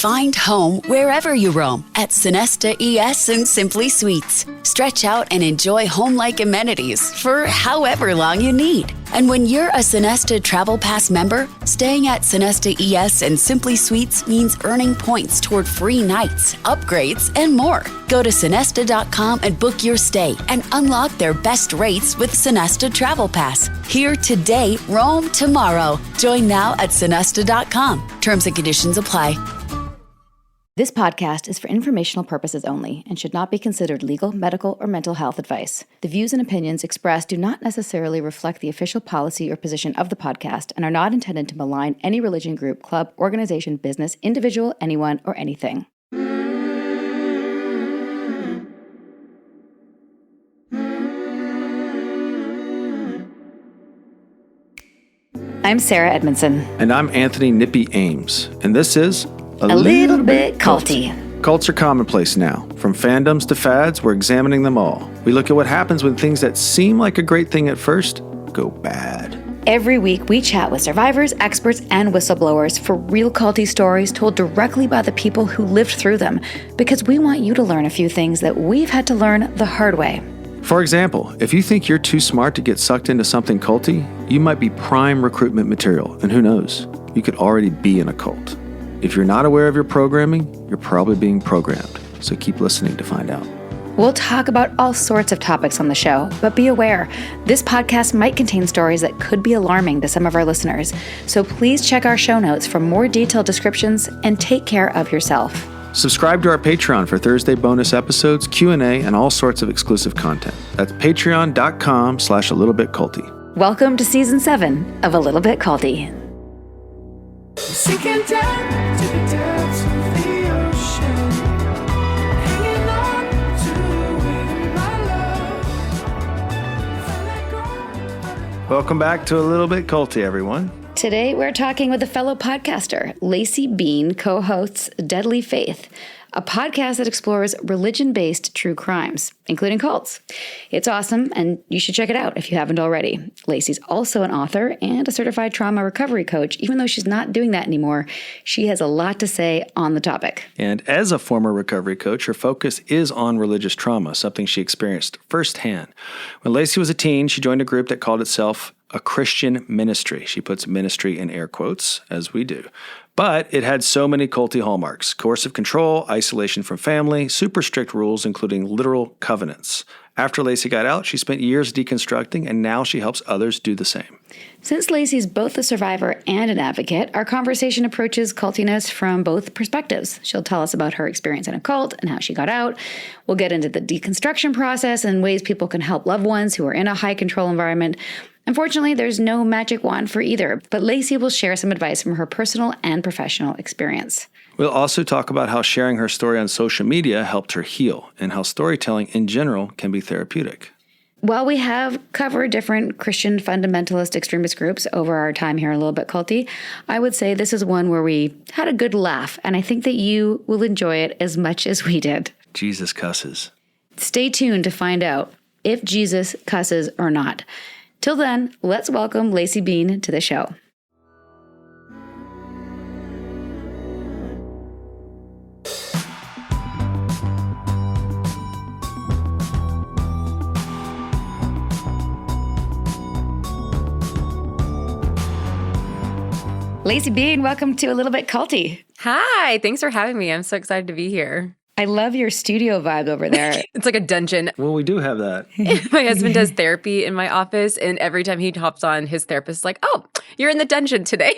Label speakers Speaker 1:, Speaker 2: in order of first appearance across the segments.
Speaker 1: Find home wherever you roam at Sonesta ES and Simply Suites. Stretch out and enjoy home-like amenities for however long you need. And when you're a Sonesta Travel Pass member, staying at Sonesta ES and Simply Suites means earning points toward free nights, upgrades, and more. Go to Sonesta.com and book your stay and unlock their best rates with Sonesta Travel Pass. Here today, roam tomorrow. Join now at Sonesta.com. Terms and conditions apply.
Speaker 2: This podcast is for informational purposes only and should not be considered legal, medical, or mental health advice. The views and opinions expressed do not necessarily reflect the official policy or position of the podcast and are not intended to malign any religion, group, club, organization, business, individual, anyone, or anything. I'm Sarah Edmondson.
Speaker 3: And I'm Anthony Nippy Ames. And this is
Speaker 2: A Little Bit Culty.
Speaker 3: Cults are commonplace now. From fandoms to fads, we're examining them all. We look at what happens when things that seem like a great thing at first go bad.
Speaker 2: Every week, we chat with survivors, experts, and whistleblowers for real culty stories told directly by the people who lived through them, because we want you to learn a few things that we've had to learn the hard way.
Speaker 3: For example, if you think you're too smart to get sucked into something culty, you might be prime recruitment material, and who knows, you could already be in a cult. If you're not aware of your programming, you're probably being programmed, so keep listening to find out.
Speaker 2: We'll talk about all sorts of topics on the show, but be aware, this podcast might contain stories that could be alarming to some of our listeners, so please check our show notes for more detailed descriptions and take care of yourself.
Speaker 3: Subscribe to our Patreon for Thursday bonus episodes, Q&A, and all sorts of exclusive content. That's patreon.com/alittlebitculty.
Speaker 2: Welcome to Season 7 of A Little Bit Culty.
Speaker 4: Sinking down to the depths of the ocean, hanging on to my love.
Speaker 3: Welcome back to A Little Bit Culty, everyone.
Speaker 2: Today, we're talking with a fellow podcaster, Laci Bean, co-hosts Deadly Faith, a podcast that explores religion-based true crimes, including cults. It's awesome, and you should check it out if you haven't already. Laci's also an author and a certified trauma recovery coach. Even though she's not doing that anymore, she has a lot to say on the topic.
Speaker 3: And as a former recovery coach, her focus is on religious trauma, something she experienced firsthand. When Laci was a teen, she joined a group that called itself a Christian ministry. She puts ministry in air quotes, as we do. But it had so many culty hallmarks: coercive control, isolation from family, super strict rules, including literal covenants. After Laci got out, she spent years deconstructing, and now she helps others do the same.
Speaker 2: Since Laci's both a survivor and an advocate, our conversation approaches cultiness from both perspectives. She'll tell us about her experience in a cult and how she got out. We'll get into the deconstruction process and ways people can help loved ones who are in a high-control environment. Unfortunately, there's no magic wand for either, but Laci will share some advice from her personal and professional experience.
Speaker 3: We'll also talk about how sharing her story on social media helped her heal, and how storytelling in general can be therapeutic.
Speaker 2: While we have covered different Christian fundamentalist extremist groups over our time here a Little Bit Culty, I would say this is one where we had a good laugh, and I think that you will enjoy it as much as we did.
Speaker 3: Jesus cusses.
Speaker 2: Stay tuned to find out if Jesus cusses or not. Till then, let's welcome Laci Bean to the show. Laci Bean, welcome to A Little Bit Culty.
Speaker 5: Hi, thanks for having me. I'm so excited to be here.
Speaker 2: I love your studio vibe over there.
Speaker 5: It's like a dungeon.
Speaker 3: Well, we do have that.
Speaker 5: My husband does therapy in my office, and every time he hops on, his therapist is like, "Oh, you're in the dungeon today."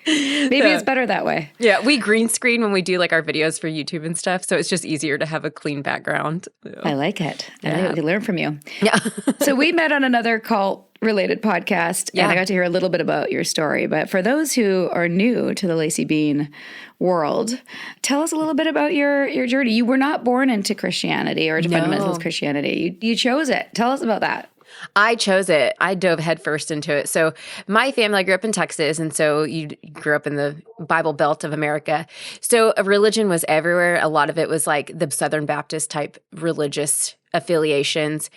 Speaker 2: Maybe it's better that way.
Speaker 5: Yeah, we green screen when we do like our videos for YouTube and stuff, so it's just easier to have a clean background. Yeah.
Speaker 2: I like it. I like what we learn from you.
Speaker 5: Yeah.
Speaker 2: So we met on another cult-related podcast, and I got to hear a little bit about your story. But for those who are new to the Laci Bean world, tell us a little bit about your journey. You were not born into Christianity or to fundamentalist Christianity. You chose it. Tell us about that.
Speaker 5: I chose it. I dove headfirst into it. So my family, I grew up in Texas, and so you grew up in the Bible Belt of America. So religion was everywhere. A lot of it was like the Southern Baptist type religious affiliations.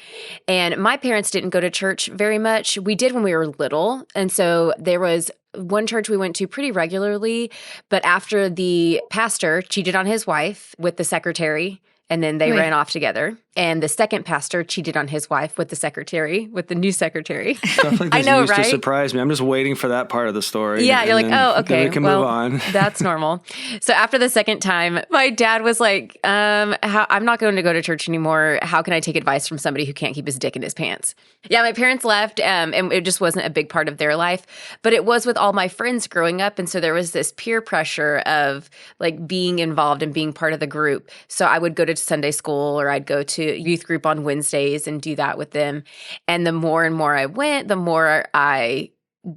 Speaker 5: And my parents didn't go to church very much. We did when we were little. And so there was one church we went to pretty regularly, but after the pastor cheated on his wife with the secretary, and then they ran off together. And the second pastor cheated on his wife with the secretary, with the new secretary.
Speaker 3: Stuff like this
Speaker 5: I know,
Speaker 3: used
Speaker 5: right?
Speaker 3: to surprise me. I'm just waiting for that part of the story.
Speaker 5: Yeah, you're like, oh, okay.
Speaker 3: Then we can move on.
Speaker 5: That's normal. So after the second time, my dad was like, I'm not going to go to church anymore. How can I take advice from somebody who can't keep his dick in his pants? Yeah, my parents left, and it just wasn't a big part of their life. But it was with all my friends growing up. And so there was this peer pressure of like being involved and being part of the group. So I would go to Sunday school, or I'd go to youth group on Wednesdays and do that with them. And the more and more I went, the more I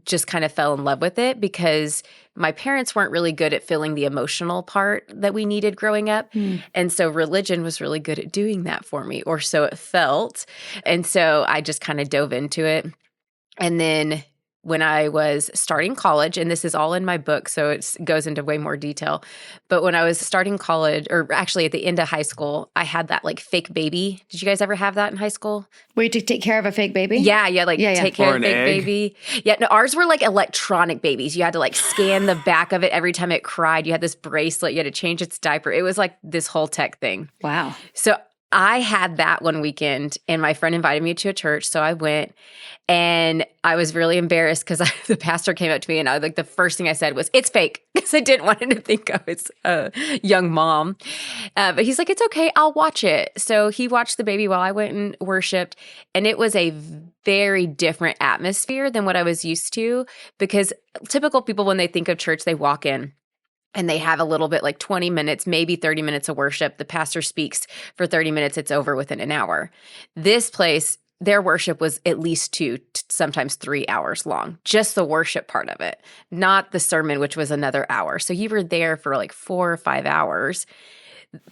Speaker 5: just kind of fell in love with it, because my parents weren't really good at filling the emotional part that we needed growing up. And so religion was really good at doing that for me, or so it felt. And so I just kind of dove into it. And then when I was starting college, and this is all in my book, so it goes into way more detail. But when I was starting college, or actually at the end of high school, I had that like fake baby. Did you guys ever have that in high school?
Speaker 2: Wait, to take care of a fake baby?
Speaker 5: Yeah, take care
Speaker 3: Or
Speaker 5: of a
Speaker 3: an
Speaker 5: fake
Speaker 3: egg.
Speaker 5: baby. Yeah, no, ours were like electronic babies. You had to like scan the back of it every time it cried. You had this bracelet. You had to change its diaper. It was like this whole tech thing.
Speaker 2: Wow.
Speaker 5: So I had that one weekend, and my friend invited me to a church, so I went, and I was really embarrassed because the pastor came up to me, and the first thing I said was, "It's fake," because I didn't want him to think I was a young mom. But he's like, "It's okay, I'll watch it." So he watched the baby while I went and worshiped, and it was a very different atmosphere than what I was used to, because typical people, when they think of church, they walk in and they have a little bit, like 20 minutes, maybe 30 minutes of worship. The pastor speaks for 30 minutes. It's over within an hour. This place, their worship was at least 2, sometimes 3 hours long. Just the worship part of it, not the sermon, which was another hour. So you were there for like 4 or 5 hours.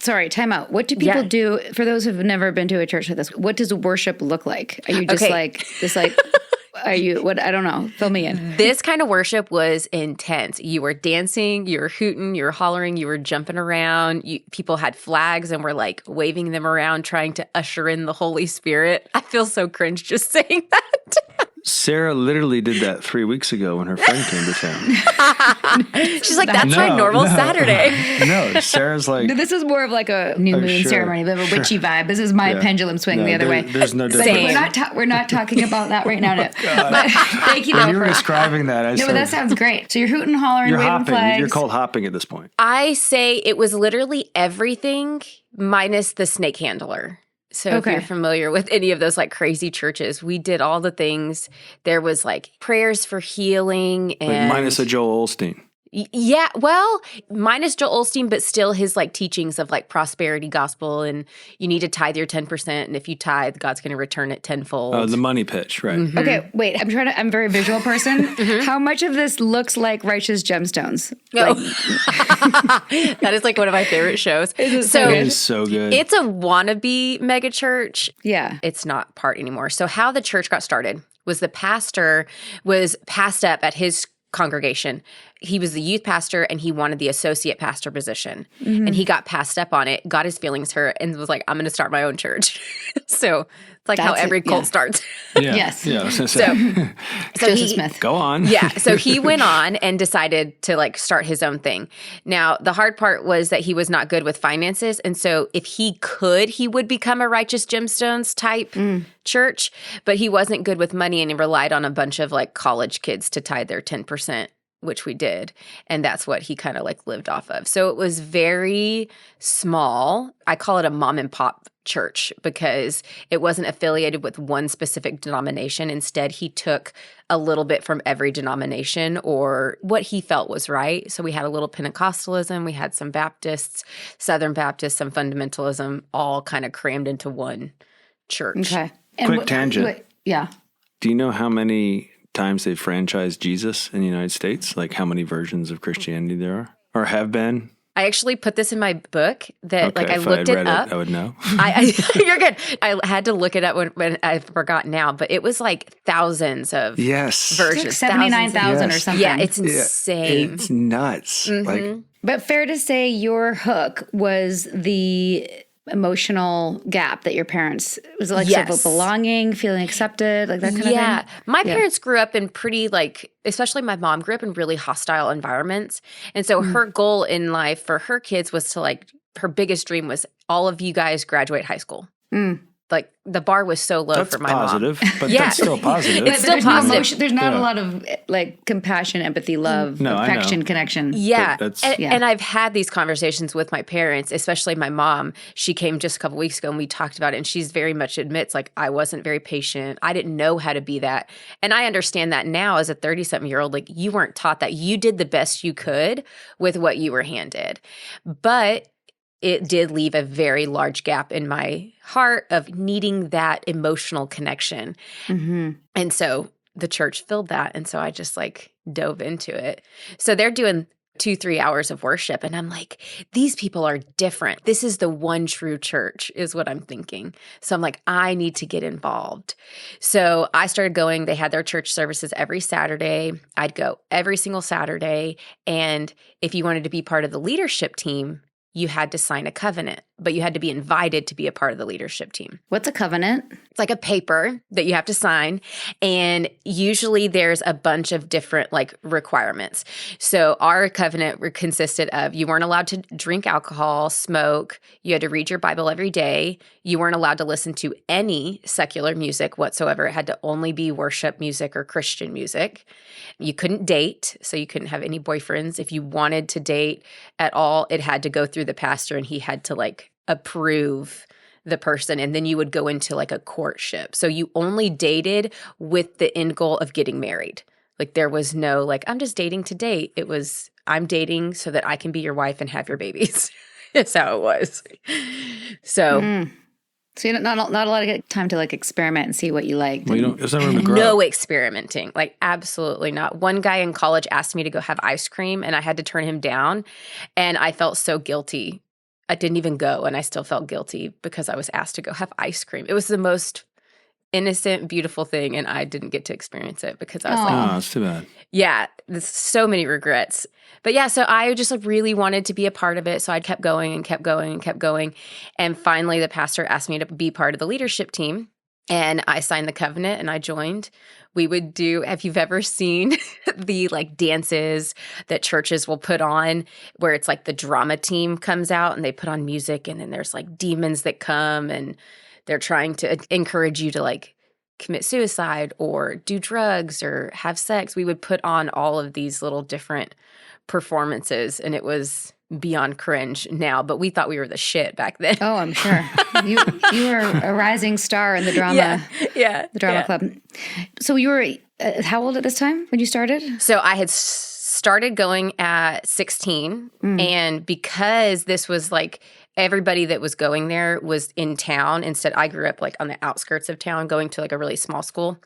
Speaker 2: Sorry, time out. What do people do, for those who've never been to a church like this, what does worship look like? Are you just are you, what, I don't know, fill me in.
Speaker 5: This kind of worship was intense. You were dancing, you were hooting, you were hollering, you were jumping around. People had flags and were like waving them around, trying to usher in the Holy Spirit. I feel so cringe just saying that.
Speaker 3: Sarah literally did that 3 weeks ago when her friend came to town.
Speaker 5: She's like, that's my normal Saturday.
Speaker 3: No, Sarah's like,
Speaker 2: This is more of like a new moon
Speaker 3: sure,
Speaker 2: ceremony, a bit of a witchy vibe. This is my pendulum swing the other way.
Speaker 3: There's no difference.
Speaker 2: But we're not talking about that right now. But thank you, though.
Speaker 3: When you were
Speaker 2: for-
Speaker 3: describing that, I
Speaker 2: No,
Speaker 3: said,
Speaker 2: but that sounds great. So you're hooting, hollering,
Speaker 3: you're
Speaker 2: waving
Speaker 3: hopping.
Speaker 2: flags.
Speaker 3: You're called hopping at this point.
Speaker 5: I say it was literally everything minus the snake handler. So if you're familiar with any of those like crazy churches, we did all the things. There was like prayers for healing and
Speaker 3: Like minus a Joel Osteen.
Speaker 5: Yeah, well, minus Joel Osteen, but still his like teachings of like prosperity gospel, and you need to tithe your 10%, and if you tithe, God's going to return it tenfold.
Speaker 3: The money pitch, right?
Speaker 5: Mm-hmm.
Speaker 2: Okay, wait. I'm a very visual person. How much of this looks like Righteous Gemstones?
Speaker 5: Oh. That is like one of my favorite shows.
Speaker 3: It is so good.
Speaker 5: It's a wannabe mega church.
Speaker 2: Yeah.
Speaker 5: It's not part anymore. So how the church got started was the pastor was passed up at his congregation. He was the youth pastor and he wanted the associate pastor position. And he got passed up on it, got his feelings hurt, and was like, I'm going to start my own church. So it's like how every cult starts.
Speaker 3: Yeah.
Speaker 2: Yes.
Speaker 3: Yeah. I was gonna say,
Speaker 5: So
Speaker 2: Joseph Smith.
Speaker 3: go on.
Speaker 5: Yeah. So he went on and decided to like start his own thing. Now, the hard part was that he was not good with finances. And so if he could, he would become a Righteous Gemstones type church, but he wasn't good with money and he relied on a bunch of like college kids to tithe their 10%. Which we did. And that's what he kind of like lived off of. So it was very small. I call it a mom and pop church because it wasn't affiliated with one specific denomination. Instead, he took a little bit from every denomination or what he felt was right. So we had a little Pentecostalism, we had some Baptists, Southern Baptists, some fundamentalism, all kind of crammed into one church.
Speaker 2: Okay.
Speaker 3: Quick tangent.
Speaker 2: Yeah.
Speaker 3: Do you know how many times they've franchised Jesus in the United States? Like how many versions of Christianity there are or have been?
Speaker 5: I actually put this in my book that I
Speaker 3: if
Speaker 5: looked
Speaker 3: I'd
Speaker 5: it
Speaker 3: read
Speaker 5: up.
Speaker 3: I would know.
Speaker 5: You're good. I had to look it up when I forgot now, but it was like thousands of
Speaker 3: Yes.
Speaker 5: versions.
Speaker 2: It's like 79,000 or
Speaker 3: Yes.
Speaker 2: something.
Speaker 5: Yeah, it's
Speaker 3: Yeah,
Speaker 5: insane.
Speaker 3: it's nuts. Like,
Speaker 2: But fair to say your hook was the emotional gap that your parents, was it like sort of
Speaker 5: Yes.
Speaker 2: a belonging, feeling accepted, like that kind of thing?
Speaker 5: Yeah. My parents grew up in pretty especially my mom grew up in really hostile environments. And so her goal in life for her kids was to her biggest dream was all of you guys graduate high school. Like the bar was so low
Speaker 3: that's
Speaker 5: for my
Speaker 3: positive,
Speaker 5: mom.
Speaker 3: but
Speaker 5: Yeah.
Speaker 3: that's still positive.
Speaker 5: It's still
Speaker 2: There's no
Speaker 5: positive.
Speaker 2: emotion, there's not
Speaker 3: Yeah.
Speaker 2: a lot of like compassion, empathy, love,
Speaker 3: No, I know.
Speaker 2: affection, connection.
Speaker 5: Yeah.
Speaker 3: But that's-
Speaker 5: And I've had these conversations with my parents, especially my mom. She came just a couple weeks ago and we talked about it. And she's very much admits, I wasn't very patient. I didn't know how to be that. And I understand that now as a 30-something-year-old, you weren't taught that. You did the best you could with what you were handed. But it did leave a very large gap in my heart of needing that emotional connection. And so the church filled that. And so I just dove into it. So they're doing 2-3 hours of worship. And I'm like, these people are different. This is the one true church is what I'm thinking. So I'm like, I need to get involved. So I started going. They had their church services every Saturday. I'd go every single Saturday. And if you wanted to be part of the leadership team, you had to sign a covenant, but you had to be invited to be a part of the leadership team.
Speaker 2: What's a covenant?
Speaker 5: It's like a paper that you have to sign. And usually there's a bunch of different requirements. So our covenant consisted of you weren't allowed to drink alcohol, smoke. You had to read your Bible every day. You weren't allowed to listen to any secular music whatsoever. It had to only be worship music or Christian music. You couldn't date, so you couldn't have any boyfriends. If you wanted to date at all, it had to go through the pastor and he had to approve the person. And then you would go into a courtship. So you only dated with the end goal of getting married. There was no I'm just dating to date. It was I'm dating so that I can be your wife and have your babies. That's how it was. So
Speaker 2: So you not a lot of time to experiment and see what you liked.
Speaker 3: Well, there's no room to grow.
Speaker 5: no experimenting, absolutely not. One guy in college asked me to go have ice cream and I had to turn him down. And I felt so guilty. I didn't even go and I still felt guilty because I was asked to go have ice cream. It was the most innocent, beautiful thing. And I didn't get to experience it because I was
Speaker 3: Oh, that's too bad.
Speaker 5: yeah, there's so many regrets. But yeah, so I just really wanted to be a part of it. So I kept going and kept going and kept going. And finally, the pastor asked me to be part of the leadership team. And I signed the covenant and I joined. We would do, have you ever seen the dances that churches will put on where it's the drama team comes out and they put on music and then there's demons that come and they're trying to encourage you to commit suicide or do drugs or have sex. We would put on all of these little different performances and it was beyond cringe now, but we thought we were the shit back then.
Speaker 2: Oh, I'm sure. You were a rising star in the drama. The drama club. So you were how old at this time when you started?
Speaker 5: So I had started going at 16 and because this was everybody that was going there was in town. Instead, I grew up on the outskirts of town, going to a really small school.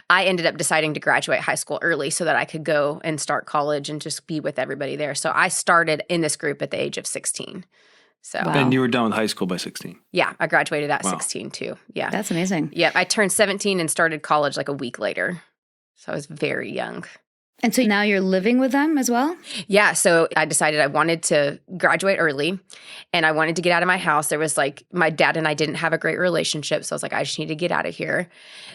Speaker 5: I ended up deciding to graduate high school early so that I could go and start college and just be with everybody there. So I started in this group at the age of 16. So
Speaker 2: Wow.
Speaker 3: And you were done with high school by 16.
Speaker 5: yeah, I graduated at
Speaker 3: Wow.
Speaker 5: 16 too. Yeah.
Speaker 2: That's amazing.
Speaker 5: Yeah, I turned 17 and started college a week later. So I was very young.
Speaker 2: And so now you're living with them as well?
Speaker 5: Yeah, so I decided I wanted to graduate early and I wanted to get out of my house. There was my dad and I didn't have a great relationship. So I was I just need to get out of here.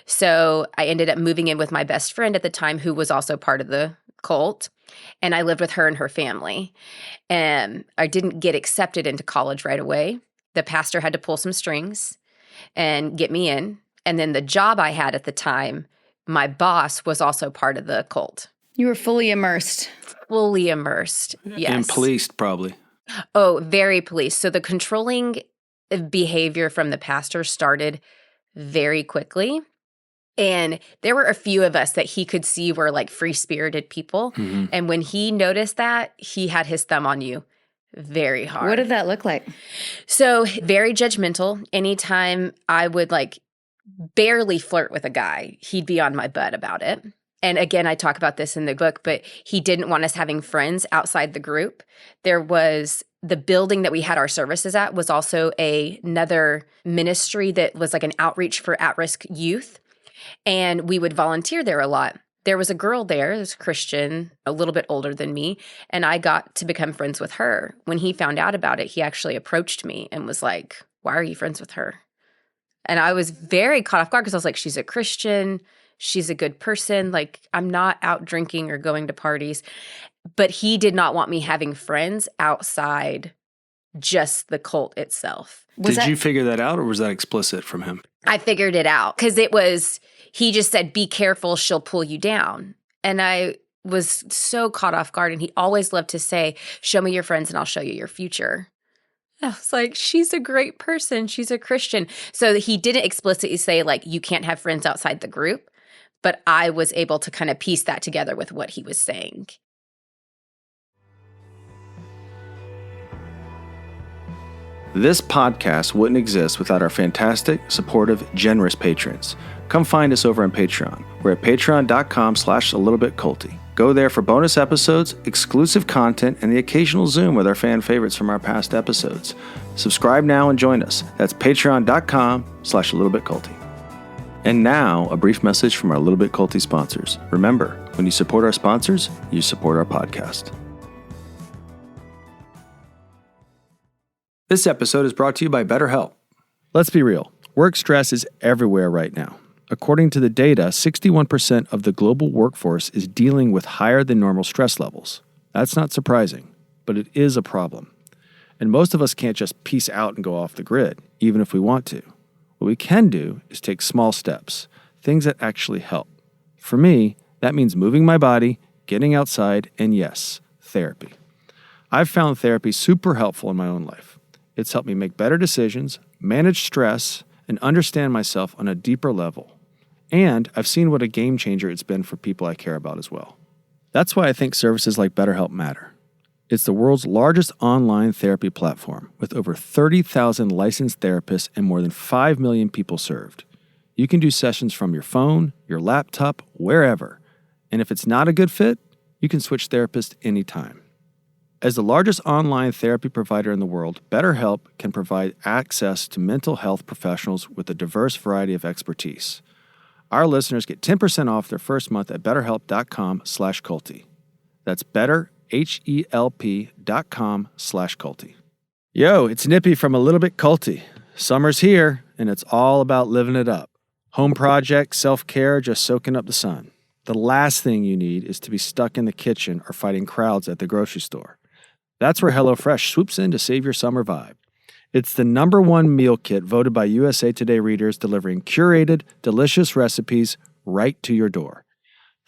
Speaker 5: So I ended up moving in with my best friend at the time who was also part of the cult. And I lived with her and her family. And I didn't get accepted into college right away. The pastor had to pull some strings and get me in. And then the job I had at the time, my boss was also part of the cult.
Speaker 2: You were fully immersed.
Speaker 5: Fully immersed, yes.
Speaker 3: And policed, probably.
Speaker 5: Oh, very policed. So the controlling behavior from the pastor started very quickly. And there were a few of us that he could see were free-spirited people.
Speaker 3: Mm-hmm.
Speaker 5: And when he noticed that, he had his thumb on you very hard.
Speaker 2: What did that look like?
Speaker 5: So very judgmental. Anytime I would barely flirt with a guy, he'd be on my butt about it. And again, I talk about this in the book, but he didn't want us having friends outside the group. There was the building that we had our services at was also another ministry that was like an outreach for at-risk youth. And we would volunteer there a lot. There was a girl there, this Christian, a little bit older than me, and I got to become friends with her. When he found out about it, he actually approached me and was like, "Why are you friends with her?" And I was very caught off guard because I was like, she's a Christian. She's a good person. Like, I'm not out drinking or going to parties. But he did not want me having friends outside just the cult itself.
Speaker 3: Did you figure that out, or was that explicit from him?
Speaker 5: I figured it out because he just said, "Be careful, she'll pull you down." And I was so caught off guard. And he always loved to say, "Show me your friends and I'll show you your future." I was like, she's a great person. She's a Christian. So he didn't explicitly say, like, you can't have friends outside the group. But I was able to kind of piece that together with what he was saying.
Speaker 3: This podcast wouldn't exist without our fantastic, supportive, generous patrons. Come find us over on Patreon. We're at patreon.com/a-little-bit-culty. Go there for bonus episodes, exclusive content, and the occasional Zoom with our fan favorites from our past episodes. Subscribe now and join us. That's patreon.com/a-little-bit-culty. And now, a brief message from our Little Bit Culty sponsors. Remember, when you support our sponsors, you support our podcast. This episode is brought to you by BetterHelp. Let's be real. Work stress is everywhere right now. According to the data, 61% of the global workforce is dealing with higher than normal stress levels. That's not surprising, but it is a problem. And most of us can't just peace out and go off the grid, even if we want to. What we can do is take small steps, things that actually help. For me, that means moving my body, getting outside, and yes, therapy. I've found therapy super helpful in my own life. It's helped me make better decisions, manage stress, and understand myself on a deeper level. And I've seen what a game changer it's been for people I care about as well. That's why I think services like BetterHelp matter. It's the world's largest online therapy platform with over 30,000 licensed therapists and more than 5 million people served. You can do sessions from your phone, your laptop, wherever. And if it's not a good fit, you can switch therapists anytime. As the largest online therapy provider in the world, BetterHelp can provide access to mental health professionals with a diverse variety of expertise. Our listeners get 10% off their first month at betterhelp.com/culty. That's betterhelp.com/culty. Yo, it's Nippy from A Little Bit Culty. Summer's here, and it's all about living it up. Home project, self-care, just soaking up the sun. The last thing you need is to be stuck in the kitchen or fighting crowds at the grocery store. That's where HelloFresh swoops in to save your summer vibe. It's the #1 meal kit voted by USA Today readers, delivering curated, delicious recipes right to your door.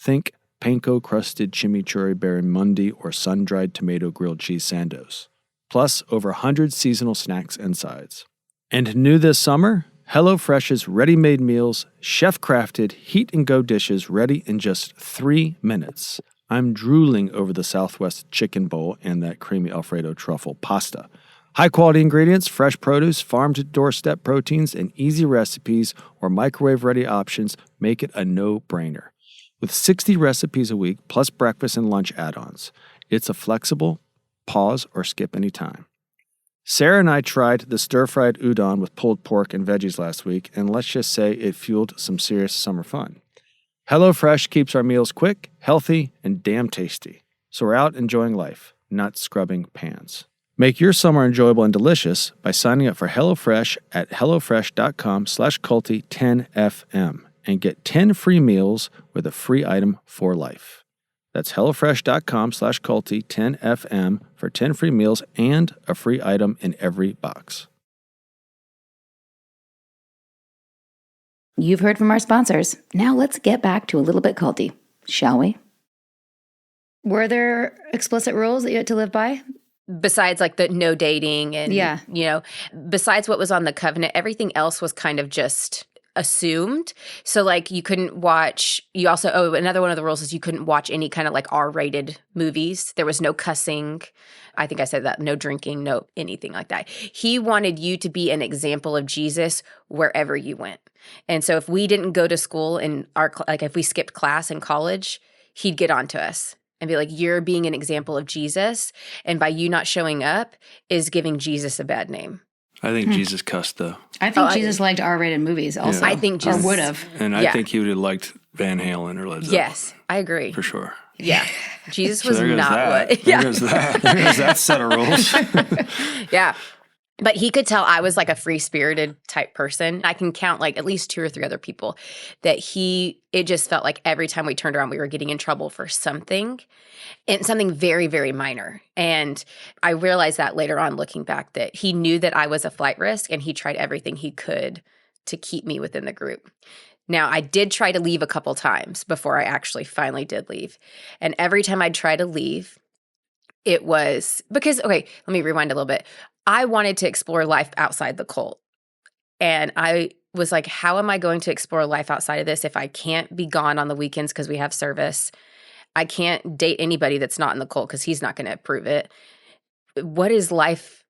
Speaker 3: Think panko-crusted chimichurri barramundi or sun-dried tomato grilled cheese sandos. Plus, over 100 seasonal snacks and sides. And new this summer, HelloFresh's ready-made meals, chef-crafted, heat-and-go dishes ready in just 3 minutes. I'm drooling over the Southwest chicken bowl and that creamy Alfredo truffle pasta. High-quality ingredients, fresh produce, farm-to-doorstep proteins, and easy recipes or microwave-ready options make it a no-brainer. With 60 recipes a week, plus breakfast and lunch add-ons, it's a flexible, pause or skip anytime. Sarah and I tried the stir-fried udon with pulled pork and veggies last week, and let's just say it fueled some serious summer fun. HelloFresh keeps our meals quick, healthy, and damn tasty. So we're out enjoying life, not scrubbing pans. Make your summer enjoyable and delicious by signing up for HelloFresh at hellofresh.com/culty10fm and get 10 free meals with a free item for life. That's hellofresh.com/culty10fm for 10 free meals and a free item in every box.
Speaker 2: You've heard from our sponsors. Now let's get back to A Little Bit Culty, shall we? Were there explicit rules that you had to live by?
Speaker 5: Besides like the no dating and, besides what was on the covenant, everything else was kind of just assumed. So like you couldn't watch, another one of the rules is you couldn't watch any kind of like R-rated movies. There was no cussing. I think I said that, no drinking, no anything like that. He wanted you to be an example of Jesus wherever you went. And so if we didn't go to school in like if we skipped class in college, he'd get on to us and be like, you're being an example of Jesus. And by you not showing up is giving Jesus a bad name.
Speaker 3: I think Jesus cussed, though.
Speaker 2: I think Jesus liked R-rated movies also.
Speaker 5: I think Jesus
Speaker 2: or would have.
Speaker 3: And I think he would have liked Van Halen or Led Zeppelin.
Speaker 5: Yes, I agree.
Speaker 3: For sure.
Speaker 5: Yeah. Jesus
Speaker 3: So
Speaker 5: was
Speaker 3: there goes
Speaker 5: not
Speaker 3: that.
Speaker 5: what.
Speaker 3: There goes that. There goes that set of rules.
Speaker 5: Yeah. But he could tell I was like a free-spirited type person. I can count like at least 2 or 3 other people that it just felt like every time we turned around, we were getting in trouble for something, and something very, very minor. And I realized that later on looking back that he knew that I was a flight risk, and he tried everything he could to keep me within the group. Now, I did try to leave a couple times before I actually finally did leave. And every time I'd try to leave, it was because, okay, let me rewind a little bit. I wanted to explore life outside the cult. And I was like, how am I going to explore life outside of this if I can't be gone on the weekends because we have service? I can't date anybody that's not in the cult because he's not going to approve it. What is life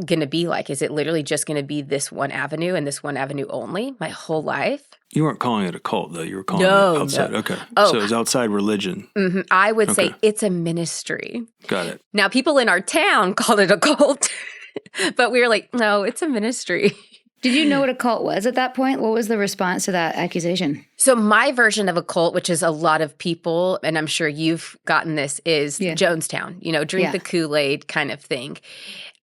Speaker 5: going to be like? Is it literally just going to be this one avenue and this one avenue only my whole life?
Speaker 3: You weren't calling it a cult, though. You were calling it outside.
Speaker 5: No.
Speaker 3: Okay.
Speaker 5: Oh.
Speaker 3: So it was outside religion.
Speaker 5: Mm-hmm. I would say it's a ministry.
Speaker 3: Got it.
Speaker 5: Now, people in our town called it a cult, but we were like, no, it's a ministry.
Speaker 2: Did you know what a cult was at that point? What was the response to that accusation?
Speaker 5: So my version of a cult, which is a lot of people, and I'm sure you've gotten this, is Jonestown, drink the Kool-Aid kind of thing.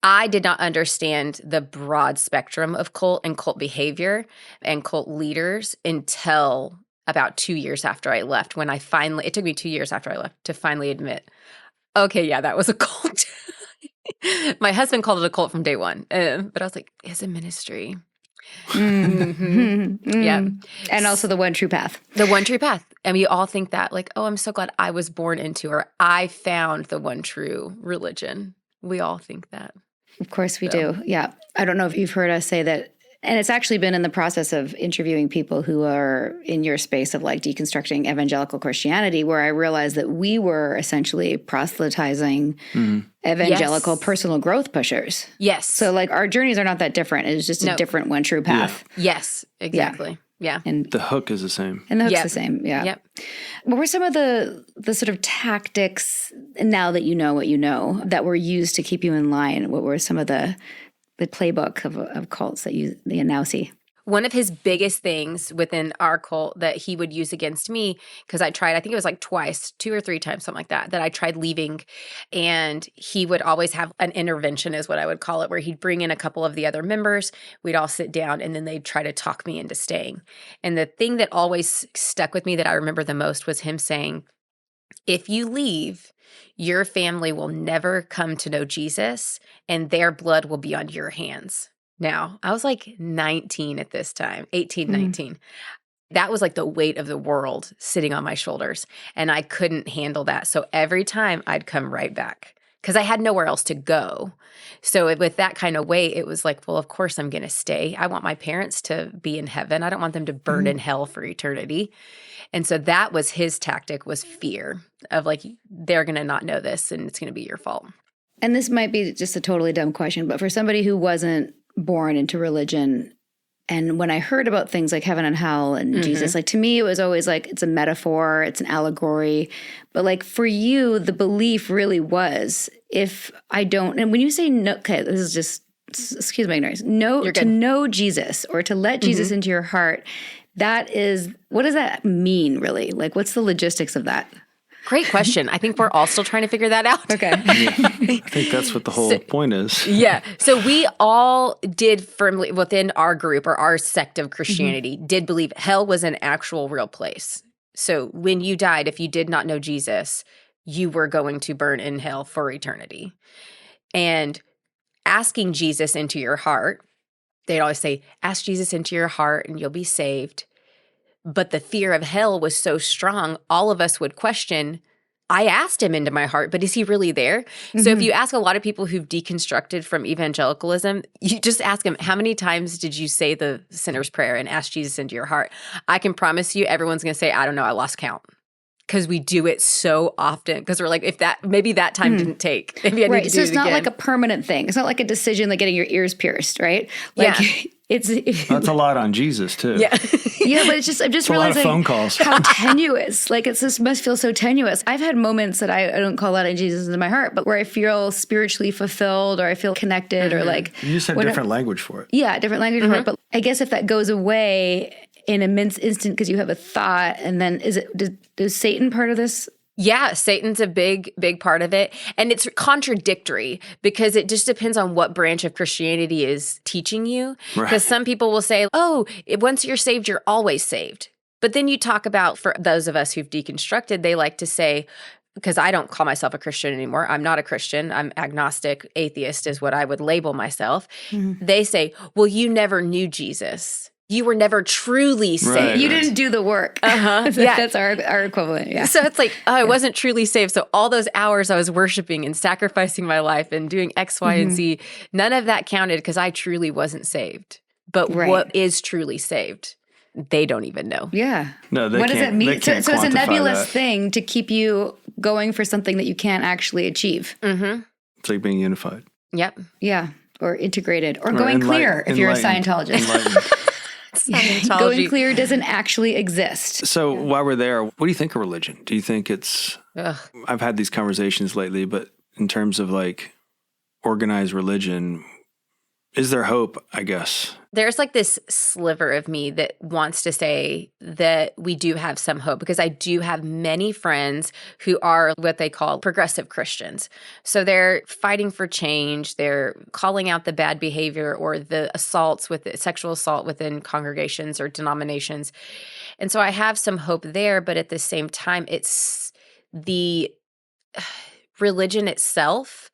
Speaker 5: I did not understand the broad spectrum of cult and cult behavior and cult leaders until about 2 years after I left, when it took me 2 years after I left to finally admit, okay, yeah, that was a cult. My husband called it a cult from day one, but I was like, it's a ministry. Mm-hmm. Yeah.
Speaker 2: And also the one true path.
Speaker 5: The one true path. And we all think that, like, oh, I'm so glad I was born into, or I found the one true religion. We all think that.
Speaker 2: Of course we do. Yeah. I don't know if you've heard us say that, and it's actually been in the process of interviewing people who are in your space of like deconstructing evangelical Christianity, where I realized that we were essentially proselytizing evangelical personal growth pushers.
Speaker 5: Yes.
Speaker 2: So like our journeys are not that different. It's just a different one true path.
Speaker 5: Yeah. Yes, exactly. Yeah.
Speaker 2: And
Speaker 3: the hook is the same.
Speaker 2: And the hook's the same. Yeah.
Speaker 5: Yep.
Speaker 2: What were some of the sort of tactics, now that you know what you know, that were used to keep you in line? What were some of the playbook of cults that you now see?
Speaker 5: One of his biggest things within our cult that he would use against me, because I tried, I think it was like twice, 2 or 3 times, something like that I tried leaving. And he would always have an intervention, is what I would call it, where he'd bring in a couple of the other members. We'd all sit down, and then they'd try to talk me into staying. And the thing that always stuck with me that I remember the most was him saying, if you leave, your family will never come to know Jesus, and their blood will be on your hands. Now, I was like 19 at this time, 18, 19. That was like the weight of the world sitting on my shoulders, and I couldn't handle that. So every time I'd come right back because I had nowhere else to go. So with that kind of weight, it was like, well, of course I'm going to stay. I want my parents to be in heaven. I don't want them to burn in hell for eternity. And so that was his tactic, was fear of like, they're going to not know this and it's going to be your fault.
Speaker 2: And this might be just a totally dumb question, but for somebody who wasn't born into religion, and when I heard about things like heaven and hell and Jesus, like to me, it was always like, it's a metaphor, it's an allegory. But like for you, the belief really was, if I don't, and when you say no, okay, this is just, excuse my ignorance, to know Jesus or to let Jesus into your heart, that is, what does that mean really? Like, what's the logistics of that?
Speaker 5: Great question. I think we're all still trying to figure that out.
Speaker 2: Okay.
Speaker 3: I think that's what the whole point is.
Speaker 5: Yeah. So we all did firmly within our group or our sect of Christianity did believe hell was an actual real place. So when you died, if you did not know Jesus, you were going to burn in hell for eternity. And asking Jesus into your heart, they'd always say, ask Jesus into your heart and you'll be saved. But the fear of hell was so strong, all of us would question, I asked him into my heart, but is he really there? So if you ask a lot of people who've deconstructed from evangelicalism, you just ask them, how many times did you say the sinner's prayer and ask Jesus into your heart? I can promise you everyone's going to say, I don't know, I lost count. because we do it so often. Because we're like, maybe that time didn't take. Maybe I need to do it again.
Speaker 2: So it's not like a permanent thing. It's not like a decision like getting your ears pierced, right? Like
Speaker 3: That's a lot on Jesus too.
Speaker 5: Yeah.
Speaker 2: Yeah, but I'm just
Speaker 3: a lot of
Speaker 2: realizing
Speaker 3: phone calls.
Speaker 2: how tenuous. Like this must feel so tenuous. I've had moments that I don't call that in Jesus in my heart, but where I feel spiritually fulfilled or I feel connected or like
Speaker 3: You just had different language for it.
Speaker 2: Yeah, different language for it. But I guess if that goes away in a instant because you have a thought, and then is Satan part of this?
Speaker 5: Yeah, Satan's a big part of it. And it's contradictory because it just depends on what branch of Christianity is teaching you. Because some people will say, oh, once you're saved, you're always saved. But then you talk about, for those of us who've deconstructed, they like to say, because I don't call myself a Christian anymore. I'm not a Christian. I'm agnostic. Atheist is what I would label myself. They say, well, you never knew Jesus. You were never truly saved.
Speaker 3: Right.
Speaker 2: You didn't do the work. That's our equivalent. Yeah.
Speaker 5: So it's like, oh, I wasn't truly saved. So all those hours I was worshiping and sacrificing my life and doing X, Y, and Z, none of that counted because I truly wasn't saved. But what is truly saved? They don't even know.
Speaker 2: Yeah.
Speaker 3: No, they
Speaker 2: what does it mean? So it's a
Speaker 3: quantify
Speaker 2: nebulous
Speaker 3: that.
Speaker 2: thing to keep you going for something that you can't actually achieve.
Speaker 3: It's like being unified.
Speaker 5: Yep.
Speaker 2: Yeah. Or integrated. Or going clear if you're a Scientologist. Going clear doesn't actually exist.
Speaker 3: So while we're there, what do you think of religion? Do you think it's, I've had these conversations lately, but in terms of like organized religion, is there hope, I guess?
Speaker 5: There's like this sliver of me that wants to say that we do have some hope because I do have many friends who are what they call progressive Christians. So they're fighting for change. They're calling out the bad behavior or the assaults with sexual assault within congregations or denominations. And so I have some hope there, but at the same time, it's the religion itself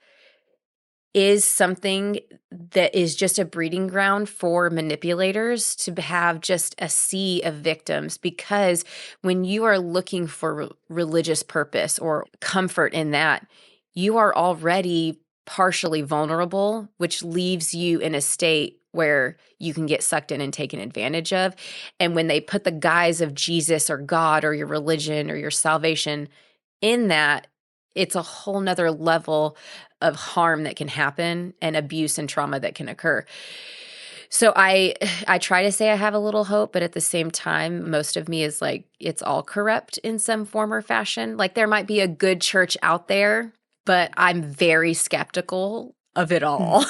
Speaker 5: is something that is just a breeding ground for manipulators to have just a sea of victims, because when you are looking for religious purpose or comfort in that, you are already partially vulnerable, which leaves you in a state where you can get sucked in and taken advantage of. And when they put the guise of Jesus or God or your religion or your salvation in that, it's a whole nother level of harm that can happen and abuse and trauma that can occur. So I try to say I have a little hope, but at the same time, most of me is like, it's all corrupt in some form or fashion. Like there might be a good church out there, but I'm very skeptical of it all.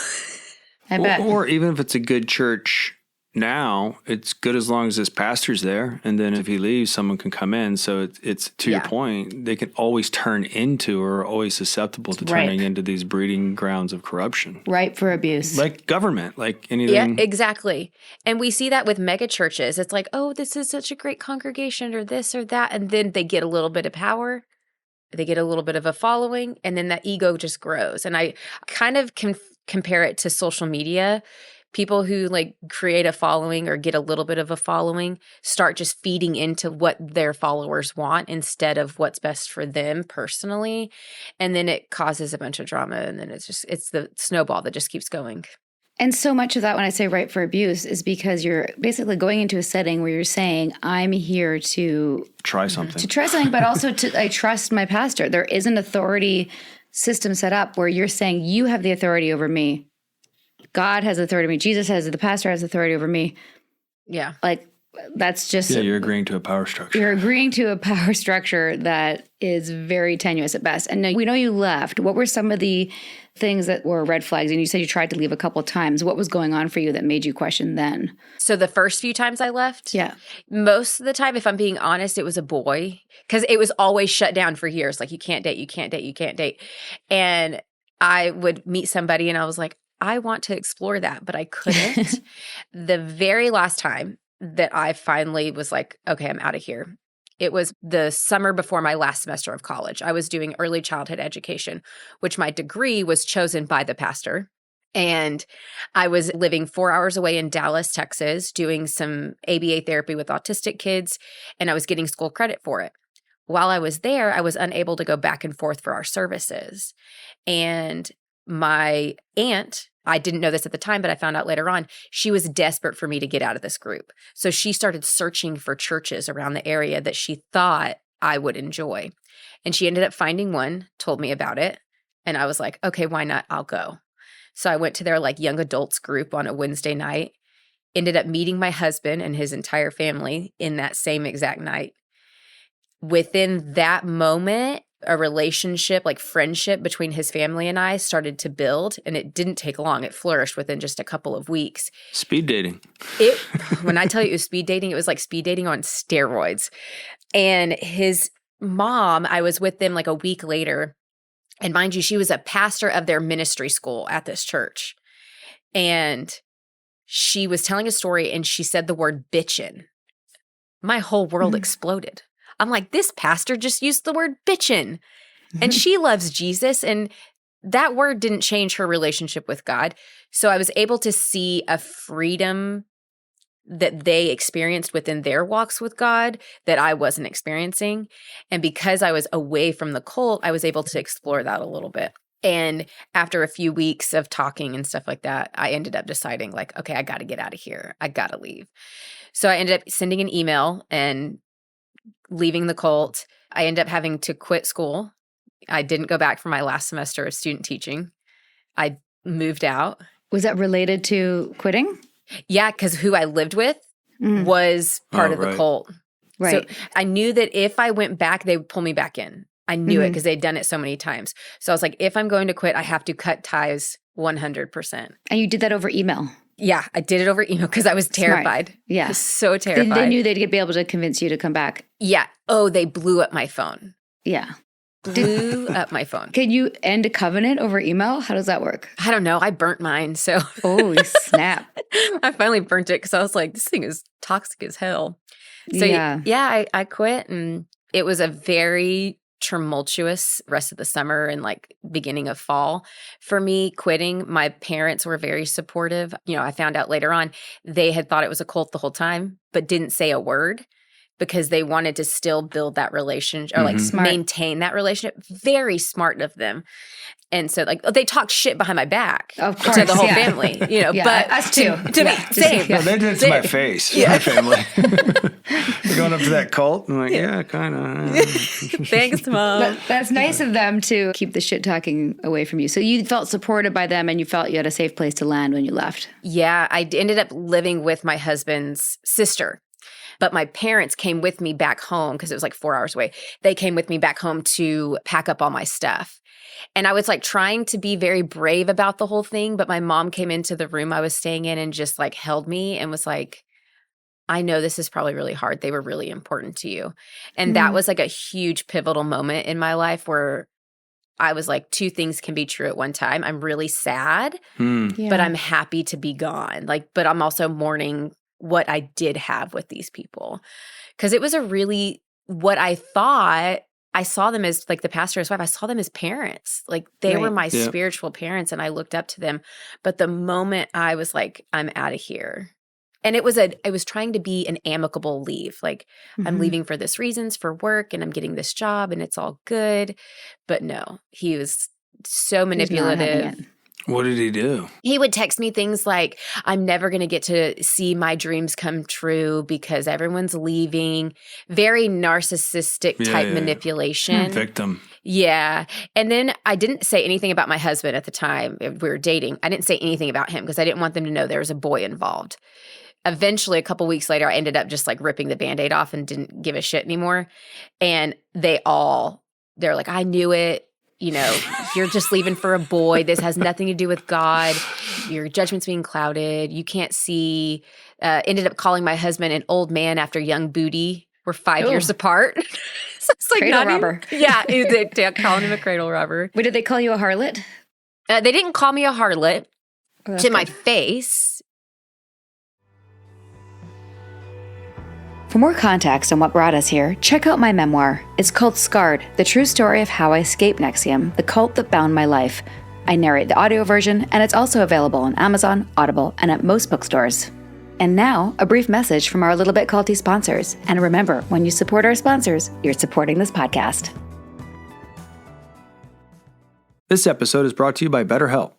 Speaker 2: I bet.
Speaker 3: Or even if it's a good church now, it's good as long as this pastor's there. And then if he leaves, someone can come in. So it's to your point, they can always turn into or are always susceptible to turning into these breeding grounds of corruption.
Speaker 2: Ripe for abuse.
Speaker 3: Like government, like anything.
Speaker 5: Yeah, exactly. And we see that with mega churches. It's like, oh, this is such a great congregation or this or that. And then they get a little bit of power. They get a little bit of a following. And then that ego just grows. And I kind of can compare it to social media. People who like create a following or get a little bit of a following start just feeding into what their followers want instead of what's best for them personally. And then it causes a bunch of drama. And then it's the snowball that just keeps going.
Speaker 2: And so much of that, when I say ripe for abuse, is because you're basically going into a setting where you're saying, I'm here to
Speaker 3: try something.
Speaker 2: But also I trust my pastor. There is an authority system set up where you're saying you have the authority over me. God has authority over me. Jesus the pastor has authority over me.
Speaker 5: Yeah.
Speaker 2: Like that's just.
Speaker 3: Yeah, you're agreeing to a power structure.
Speaker 2: You're agreeing to a power structure that is very tenuous at best. And we know you left. What were some of the things that were red flags? And you said you tried to leave a couple of times. What was going on for you that made you question then?
Speaker 5: So the first few times I left, most of the time, if I'm being honest, it was a boy, because it was always shut down for years. Like, you can't date, you can't date, you can't date. And I would meet somebody and I was like, I want to explore that, but I couldn't. The very last time that I finally was like, okay, I'm out of here. It was the summer before my last semester of college. I was doing early childhood education, which my degree was chosen by the pastor. And I was living 4 hours away in Dallas, Texas, doing some ABA therapy with autistic kids, and I was getting school credit for it. While I was there, I was unable to go back and forth for our services. And my aunt, I didn't know this at the time, but I found out later on, she was desperate for me to get out of this group. So she started searching for churches around the area that she thought I would enjoy. And she ended up finding one, told me about it. And I was like, okay, why not? I'll go. So I went to their like young adults group on a Wednesday night, ended up meeting my husband and his entire family in that same exact night. Within that moment, a relationship, like friendship between his family and I started to build, and it didn't take long. It flourished within just a couple of weeks.
Speaker 3: Speed dating.
Speaker 5: When I tell you it was speed dating, it was like speed dating on steroids. And his mom, I was with them like a week later. And mind you, she was a pastor of their ministry school at this church. And she was telling a story and she said the word bitchin'. My whole world exploded. I'm like, this pastor just used the word bitchin'. And she loves Jesus. And that word didn't change her relationship with God. So I was able to see a freedom that they experienced within their walks with God that I wasn't experiencing. And because I was away from the cult, I was able to explore that a little bit. And after a few weeks of talking and stuff like that, I ended up deciding like, okay, I got to get out of here. I got to leave. So I ended up sending an email and leaving the cult. I ended up having to quit school. I didn't go back for my last semester of student teaching. I moved out.
Speaker 2: Was that related to quitting?
Speaker 5: Yeah, because who I lived with was part of the cult.
Speaker 2: Right.
Speaker 5: So I knew that if I went back, they would pull me back in. I knew it because they'd done it so many times. So I was like, if I'm going to quit, I have to cut ties 100%.
Speaker 2: And you did that over email?
Speaker 5: Yeah, I did it over email because I was terrified.
Speaker 2: Smart. Yeah.
Speaker 5: I was so terrified.
Speaker 2: They knew they'd be able to convince you to come back.
Speaker 5: Yeah. Oh, they blew up my phone.
Speaker 2: Yeah.
Speaker 5: Blew up my phone.
Speaker 2: Can you end a covenant over email? How does that work?
Speaker 5: I don't know. I burnt mine. So
Speaker 2: Oh, snap.
Speaker 5: I finally burnt it because I was like, this thing is toxic as hell. So yeah, I quit, and it was a very tumultuous rest of the summer and like beginning of fall for me quitting. My parents were very supportive. You know, I found out later on they had thought it was a cult the whole time, but didn't say a word because they wanted to still build that relationship or like maintain that relationship. Very smart of them. And so like they talked shit behind my back to the whole family, you know, but
Speaker 2: us too.
Speaker 5: To me, same.
Speaker 3: No, they did it to my face, my family. They're going up to that cult. I'm like, yeah kind of.
Speaker 5: Thanks, Mom.
Speaker 2: That's nice of them to keep the shit talking away from you. So you felt supported by them and you felt you had a safe place to land when you left.
Speaker 5: Yeah, I ended up living with my husband's sister. But my parents came with me back home because it was like 4 hours away. They came with me back home to pack up all my stuff. And I was like trying to be very brave about the whole thing. But my mom came into the room I was staying in and just like held me and was like, I know this is probably really hard. They were really important to you. And that was like a huge pivotal moment in my life where I was like, two things can be true at one time. I'm really sad, but I'm happy to be gone. Like, but I'm also mourning what I did have with these people. Because it was a really, what I thought, I saw them as like the pastor's wife, I saw them as parents. Like they were my spiritual parents and I looked up to them. But the moment I was like, I'm out of here. And it was trying to be an amicable leave. Like I'm leaving for this reasons for work and I'm getting this job and it's all good. But no, he was so manipulative.
Speaker 3: What did he do?
Speaker 5: He would text me things like, I'm never going to get to see my dreams come true because everyone's leaving. Very narcissistic type manipulation.
Speaker 3: Victim.
Speaker 5: Yeah. And then I didn't say anything about my husband at the time we were dating. I didn't say anything about him because I didn't want them to know there was a boy involved. Eventually, a couple weeks later, I ended up just like ripping the Band-Aid off and didn't give a shit anymore. And they're like, I knew it. You know, you're just leaving for a boy. This has nothing to do with God. Your judgment's being clouded. You can't see. Ended up calling my husband an old man after young booty. We're 5 years apart. So it's like
Speaker 2: cradle robber.
Speaker 5: Yeah, they're calling him a cradle robber.
Speaker 2: Wait, did they call you a harlot?
Speaker 5: They didn't call me a harlot to my face.
Speaker 2: For more context on what brought us here, check out my memoir. It's called Scarred, the true story of how I escaped NXIVM, the cult that bound my life. I narrate the audio version, and it's also available on Amazon, Audible, and at most bookstores. And now, a brief message from our Little Bit Culty sponsors. And remember, when you support our sponsors, you're supporting this podcast.
Speaker 3: This episode is brought to you by BetterHelp.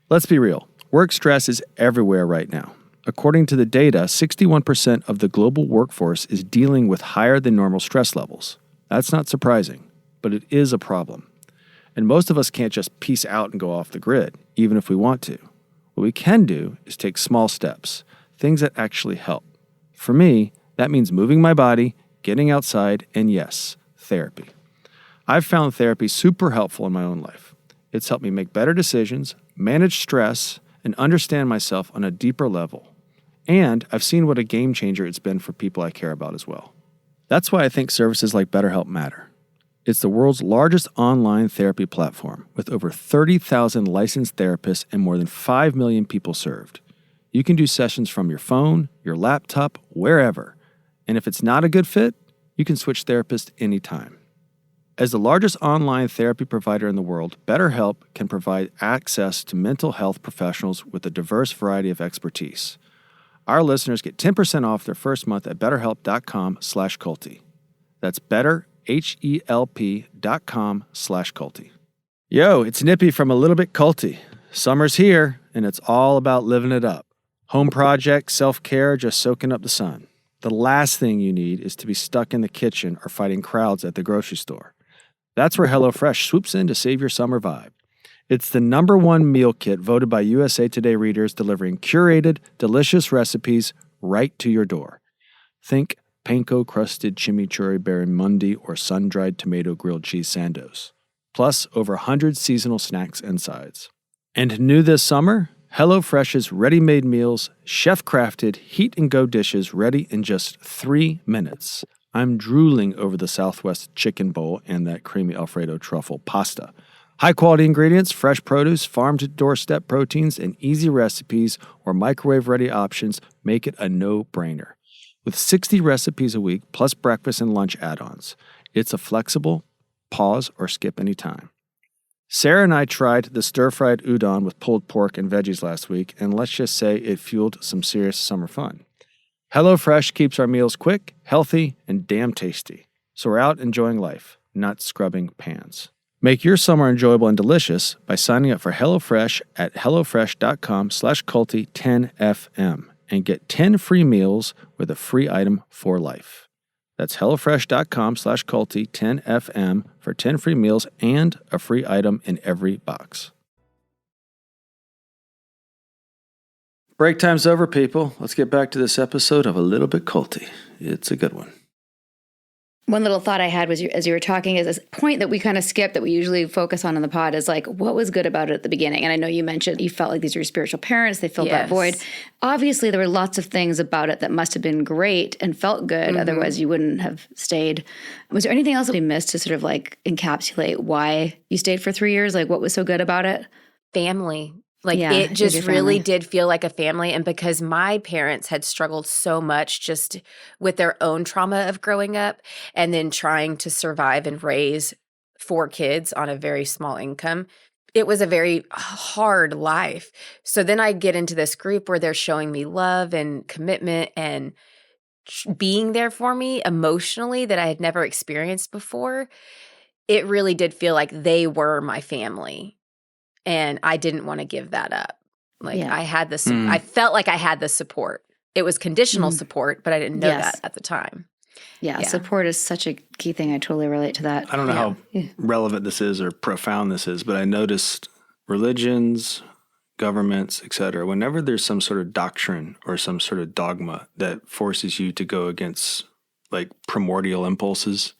Speaker 3: Let's be real. Work stress is everywhere right now. According to the data, 61% of the global workforce is dealing with higher than normal stress levels. That's not surprising, but it is a problem. And most of us can't just peace out and go off the grid, even if we want to. What we can do is take small steps, things that actually help. For me, that means moving my body, getting outside, and yes, therapy. I've found therapy super helpful in my own life. It's helped me make better decisions, manage stress, and understand myself on a deeper level. And I've seen what a game changer it's been for people I care about as well. That's why I think services like BetterHelp matter. It's the world's largest online therapy platform with over 30,000 licensed therapists and more than 5 million people served. You can do sessions from your phone, your laptop, wherever. And if it's not a good fit, you can switch therapists anytime. As the largest online therapy provider in the world, BetterHelp can provide access to mental health professionals with a diverse variety of expertise. Our listeners get 10% off their first month at betterhelp.com/culty. That's betterhelp.com/culty. Yo, it's Nippy from A Little Bit Culty. Summer's here, and it's all about living it up. Home projects, self-care, just soaking up the sun. The last thing you need is to be stuck in the kitchen or fighting crowds at the grocery store. That's where HelloFresh swoops in to save your summer vibe. It's the #1 meal kit voted by USA Today readers, delivering curated, delicious recipes right to your door. Think panko-crusted chimichurri barramundi or sun-dried tomato grilled cheese sandos. Plus, over 100 seasonal snacks and sides. And new this summer, HelloFresh's ready-made meals, chef-crafted, heat-and-go dishes ready in just 3 minutes. I'm drooling over the Southwest chicken bowl and that creamy Alfredo truffle pasta. High-quality ingredients, fresh produce, farm-to-doorstep proteins, and easy recipes or microwave-ready options make it a no-brainer. With 60 recipes a week, plus breakfast and lunch add-ons, it's a flexible, pause or skip anytime. Sarah and I tried the stir-fried udon with pulled pork and veggies last week, and let's just say it fueled some serious summer fun. HelloFresh keeps our meals quick, healthy, and damn tasty. So we're out enjoying life, not scrubbing pans. Make your summer enjoyable and delicious by signing up for HelloFresh at hellofresh.com/culty10fm and get 10 free meals with a free item for life. That's hellofresh.com/culty10fm for 10 free meals and a free item in every box. Break time's over, people. Let's get back to this episode of A Little Bit Culty. It's a good one.
Speaker 2: One little thought I had was, as you were talking, is this point that we kind of skip that we usually focus on in the pod is like, what was good about it at the beginning? And I know you mentioned you felt like these were your spiritual parents. They filled that void. Obviously, there were lots of things about it that must have been great and felt good. Otherwise, you wouldn't have stayed. Was there anything else that we missed to sort of like encapsulate why you stayed for 3 years? Like, what was so good about it?
Speaker 5: Family. Like, it just really did feel like a family. And because my parents had struggled so much just with their own trauma of growing up and then trying to survive and raise 4 kids on a very small income, it was a very hard life. So then I get into this group where they're showing me love and commitment and being there for me emotionally that I had never experienced before. It really did feel like they were my family. And I didn't want to give that up. Like I had this, I felt like I had the support. It was conditional support, but I didn't know that at the time.
Speaker 2: Yeah, support is such a key thing. I totally relate to that.
Speaker 3: I don't know how relevant this is or profound this is, but I noticed religions, governments, etc., whenever there's some sort of doctrine or some sort of dogma that forces you to go against like primordial impulses,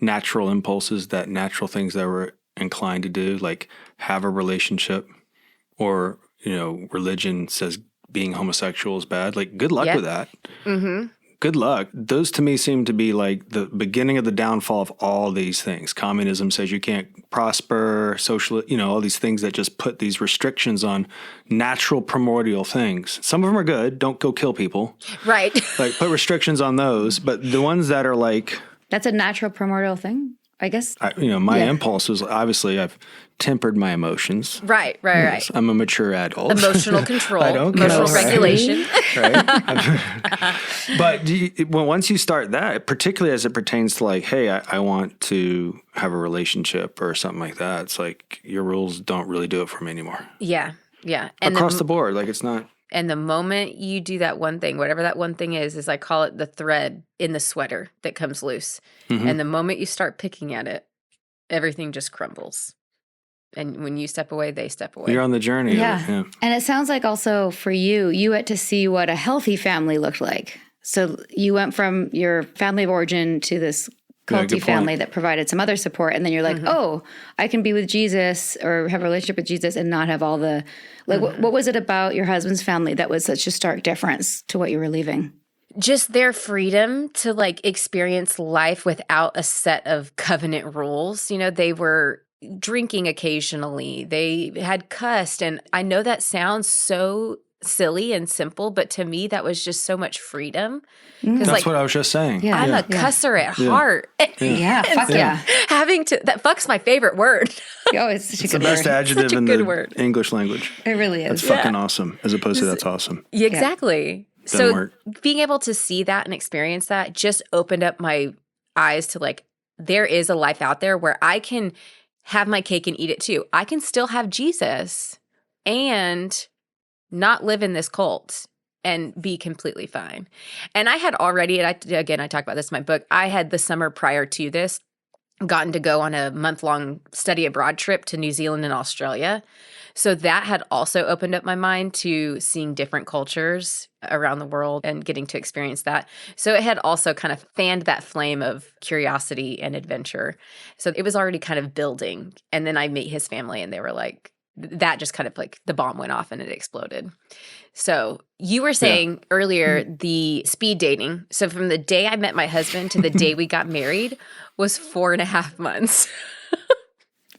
Speaker 3: natural impulses, that natural things that we're inclined to do, like have a relationship, or, you know, religion says being homosexual is bad. Like, good luck with that. Good luck. Those to me seem to be like the beginning of the downfall of all these things. Communism says you can't prosper, social, you know, all these things that just put these restrictions on natural primordial things. Some of them are good. Don't go kill people.
Speaker 5: Right.
Speaker 3: Like, put restrictions on those. But the ones that are like...
Speaker 2: That's a natural primordial thing, I guess.
Speaker 3: My impulse was, obviously, I've tempered my emotions.
Speaker 5: Right.
Speaker 3: Yes, I'm a mature adult.
Speaker 5: Emotional control.
Speaker 3: I don't
Speaker 5: emotional
Speaker 3: know,
Speaker 5: regulation.
Speaker 3: Right? But once you start that, particularly as it pertains to like, hey, I want to have a relationship or something like that, it's like your rules don't really do it for me anymore.
Speaker 5: Yeah. And
Speaker 3: across the board. Like, it's not...
Speaker 5: And the moment you do that one thing, whatever that one thing is I call it the thread in the sweater that comes loose. And the moment you start picking at it, everything just crumbles. And when you step away, they step away.
Speaker 3: You're on the journey.
Speaker 2: Yeah.
Speaker 3: Of it. Yeah.
Speaker 2: And it sounds like also for you, you had to see what a healthy family looked like. So you went from your family of origin to this culty
Speaker 3: good
Speaker 2: family
Speaker 3: point.
Speaker 2: that provided some other support. And then you're like, oh, I can be with Jesus or have a relationship with Jesus and not have all the, like, what was it about your husband's family that was such a stark difference to what you were leaving?
Speaker 5: Just their freedom to like experience life without a set of covenant rules. You know, they were drinking occasionally. They had cussed. And I know that sounds so silly and simple, but to me, that was just so much freedom.
Speaker 3: That's
Speaker 5: like,
Speaker 3: what I was just saying.
Speaker 2: Yeah.
Speaker 5: I'm a cusser at heart.
Speaker 2: Yeah, fuck yeah.
Speaker 5: Having to, that fuck's my favorite word.
Speaker 2: Oh, it's such a
Speaker 3: It's the
Speaker 2: good
Speaker 3: best
Speaker 2: word.
Speaker 3: adjective
Speaker 5: Such a
Speaker 3: in
Speaker 5: good
Speaker 3: the
Speaker 5: word.
Speaker 3: English language.
Speaker 2: It really
Speaker 3: That's
Speaker 2: is.
Speaker 3: fucking awesome, as opposed to that's awesome.
Speaker 5: Yeah, exactly.
Speaker 3: Doesn't
Speaker 5: So
Speaker 3: work.
Speaker 5: being able to see that and experience that just opened up my eyes to like, there is a life out there where I can have my cake and eat it too. I can still have Jesus and not live in this cult and be completely fine. And I had already, and I talk about this in my book, I had the summer prior to this gotten to go on a month-long study abroad trip to New Zealand and Australia. So that had also opened up my mind to seeing different cultures around the world and getting to experience that. So it had also kind of fanned that flame of curiosity and adventure. So it was already kind of building. And then I meet his family and they were like, that just kind of like the bomb went off and it exploded. So you were saying earlier the speed dating. So from the day I met my husband to the day we got married was 4.5 months.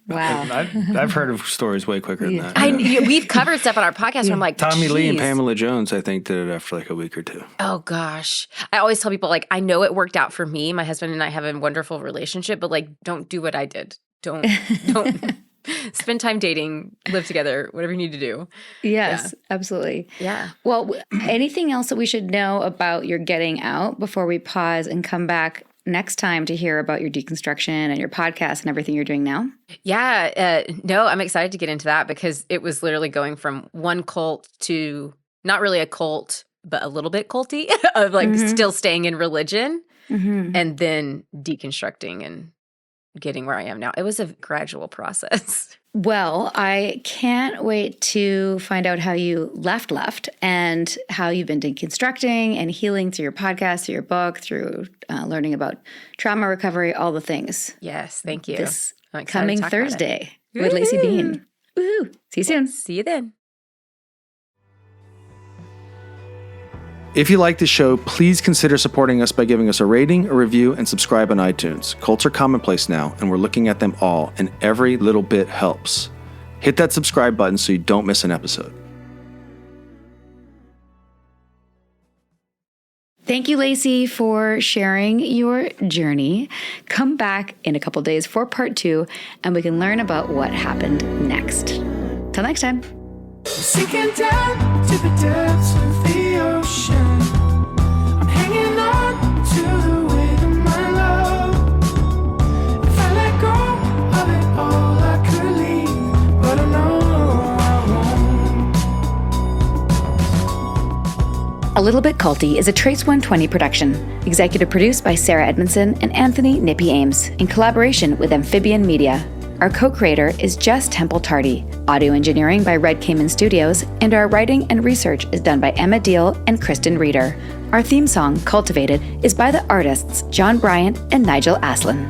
Speaker 2: Wow.
Speaker 3: I've heard of stories way quicker than that.
Speaker 5: We've covered stuff on our podcast where I'm like,
Speaker 3: Tommy Lee and
Speaker 5: "Geez."
Speaker 3: Pamela Jones, I think, did it after like a week or two.
Speaker 5: Oh gosh. I always tell people like, I know it worked out for me. My husband and I have a wonderful relationship, but like, don't do what I did. Don't spend time dating, live together, whatever you need to do.
Speaker 2: Yes, absolutely.
Speaker 5: Yeah.
Speaker 2: Well, anything else that we should know about your getting out before we pause and come back next time to hear about your deconstruction and your podcast and everything you're doing now?
Speaker 5: Yeah. No, I'm excited to get into that because it was literally going from one cult to not really a cult, but a little bit culty of like still staying in religion and then deconstructing and getting where I am now. It was a gradual process.
Speaker 2: Well, I can't wait to find out how you left and how you've been deconstructing and healing through your podcast, through your book, through learning about trauma recovery, all the things.
Speaker 5: Yes, thank you.
Speaker 2: This
Speaker 5: I'm excited
Speaker 2: coming
Speaker 5: to talk about it.
Speaker 2: Thursday with Laci Bean. Woohoo. See you soon.
Speaker 5: See you then.
Speaker 3: If you like the show, please consider supporting us by giving us a rating, a review, and subscribe on iTunes. Cults are commonplace now, and we're looking at them all, and every little bit helps. Hit that subscribe button so you don't miss an episode.
Speaker 2: Thank you, Laci, for sharing your journey. Come back in a couple days for part 2, and we can learn about what happened next. Till next time.
Speaker 4: Sinking down to the depths of the ocean. I'm hanging on to the weight of my love. If I let go of it all, I could leave, but I know I won't.
Speaker 2: A Little Bit Culty is a Trace 120 production, executive produced by Sarah Edmondson and Anthony Nippy Ames, in collaboration with Amphibian Media. Our co-creator is Jess Tardy. Audio engineering by Red Cayman Studios, and our writing and research is done by Emma Deal and Kristen Reeder. Our theme song, Cultivated, is by the artists John Bryant and Nigel Aslin.